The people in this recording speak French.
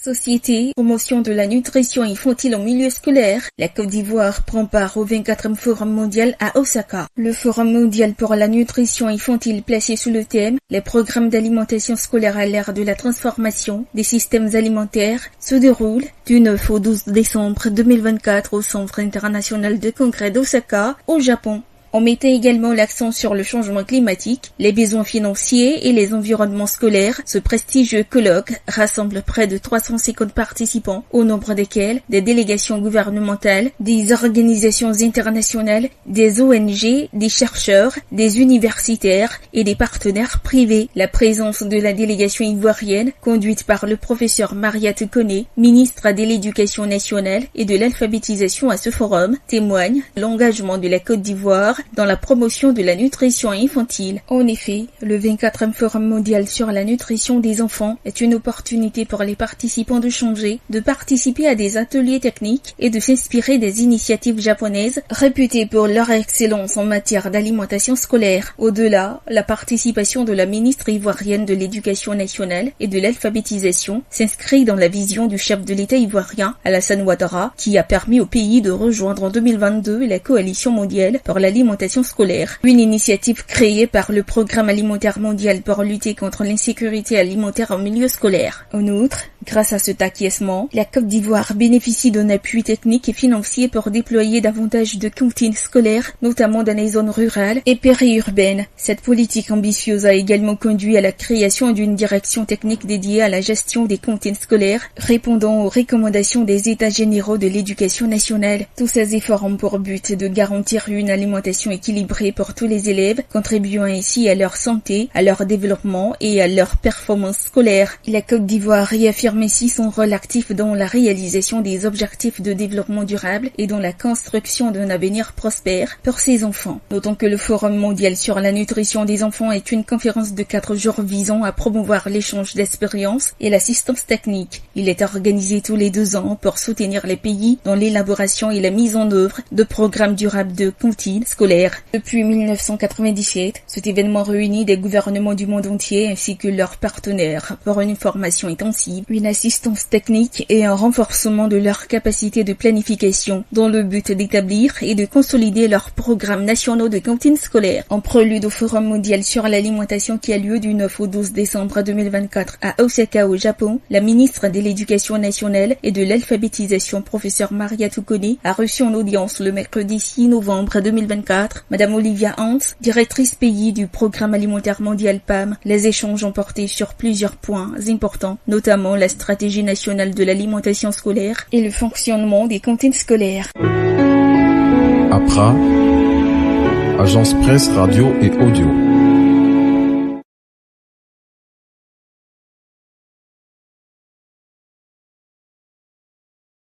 Société, promotion de la nutrition infantile en milieu scolaire, la Côte d'Ivoire prend part au 24e Forum mondial à Osaka. Le Forum mondial pour la nutrition infantile placé sous le thème « Les programmes d'alimentation scolaire à l'ère de la transformation des systèmes alimentaires » se déroule du 9 au 12 décembre 2024 au Centre international de congrès d'Osaka, au Japon. On mettait également l'accent sur le changement climatique, les besoins financiers et les environnements scolaires. Ce prestigieux colloque rassemble près de 350 participants, au nombre desquels des délégations gouvernementales, des organisations internationales, des ONG, des chercheurs, des universitaires et des partenaires privés. La présence de la délégation ivoirienne, conduite par le professeur Mariatou Koné, ministre de l'Éducation nationale et de l'alphabétisation à ce forum, témoigne l'engagement de la Côte d'Ivoire dans la promotion de la nutrition infantile. En effet, le 24e Forum mondial sur la nutrition des enfants est une opportunité pour les participants de changer, de participer à des ateliers techniques et de s'inspirer des initiatives japonaises réputées pour leur excellence en matière d'alimentation scolaire. Au-delà, la participation de la ministre ivoirienne de l'Éducation nationale et de l'alphabétisation s'inscrit dans la vision du chef de l'État ivoirien, Alassane Ouattara, qui a permis au pays de rejoindre en 2022 la coalition mondiale pour l'alimentation scolaire, une initiative créée par le Programme alimentaire mondial pour lutter contre l'insécurité alimentaire en milieu scolaire. En outre, grâce à cet acquiescement, la Côte d'Ivoire bénéficie d'un appui technique et financier pour déployer davantage de cantines scolaires, notamment dans les zones rurales et périurbaines. Cette politique ambitieuse a également conduit à la création d'une direction technique dédiée à la gestion des cantines scolaires, répondant aux recommandations des États généraux de l'éducation nationale. Tous ces efforts ont pour but de garantir une alimentation équilibrée pour tous les élèves, contribuant ainsi à leur santé, à leur développement et à leur performance scolaire. La Côte d'Ivoire réaffirme ainsi son rôle actif dans la réalisation des objectifs de développement durable et dans la construction d'un avenir prospère pour ses enfants. Notons que le Forum mondial sur la nutrition des enfants est une conférence de 4 jours visant à promouvoir l'échange d'expériences et l'assistance technique. Il est organisé tous les 2 ans pour soutenir les pays dans l'élaboration et la mise en œuvre de programmes durables de cantines scolaires. Depuis 1997, cet événement réunit des gouvernements du monde entier ainsi que leurs partenaires pour une formation intensive, une assistance technique et un renforcement de leurs capacités de planification dans le but d'établir et de consolider leurs programmes nationaux de cantines scolaires. En prélude au Forum mondial sur l'alimentation qui a lieu du 9 au 12 décembre 2024 à Osaka au Japon, la ministre de l'Éducation nationale et de l'alphabétisation, professeur Mariatou Koné, a reçu en audience le mercredi 6 novembre 2024 Madame Olivia Hans, directrice pays du Programme alimentaire mondial PAM. Les échanges ont porté sur plusieurs points importants, notamment la stratégie nationale de l'alimentation scolaire et le fonctionnement des cantines scolaires. APRA, Agence Presse Radio et Audio.